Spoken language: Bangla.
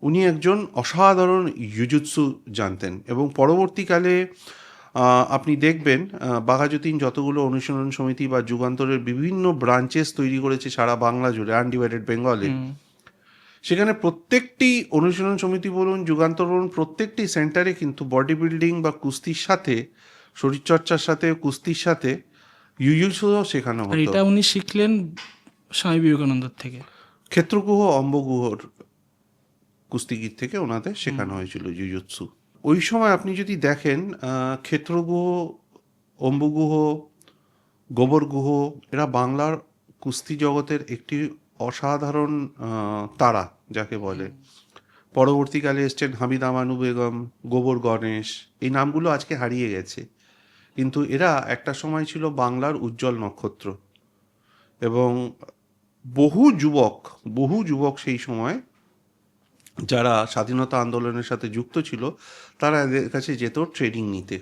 উনি একজন অসাধারণ ইউজুৎসু জানতেন এবং পরবর্তীকালে আপনি দেখবেন বাঘাযতীন যতগুলো অনুশীলন সমিতি বা যুগান্তরের বিভিন্ন ব্রাঞ্চেস তৈরি করেছে সারা বাংলা জুড়ে, আনডিভাইডেড বেঙ্গলে, হুম। সেখানে প্রত্যেকটি অনুশীলন সমিতি বলুন, যুগান্তর বলুন, প্রত্যেকটি সেন্টারে কিন্তু বডি বিল্ডিং বা কুস্তির সাথে, শরীরচর্চার সাথে, কুস্তির সাথে ইউজুৎসুও শেখানো আর হতো। এটা উনি শিখলেন স্বামী বিবেকানন্দর থেকে। ক্ষেত্রগুহ অম্বগুহর কুস্তিগির থেকে ওনাদের শেখানো হয়েছিল জুজুৎসু। ওই সময় আপনি যদি দেখেন ক্ষেত্রগুহ, অম্বুগুহ, গোবরগুহ, এরা বাংলার কুস্তি জগতের একটি অসাধারণ তারা যাকে বলে। পরবর্তীকালে এসছেন হামিদ আমানু বেগম, গোবর গণেশ, এই নামগুলো আজকে হারিয়ে গেছে, কিন্তু এরা একটা সময় ছিল বাংলার উজ্জ্বল নক্ষত্র। এবং বহু যুবক সেই সময় যারা স্বাধীনতা আন্দোলনের সাথে যুক্ত ছিল, তারা এদের কাছে যেত ট্রেনিং নিতে।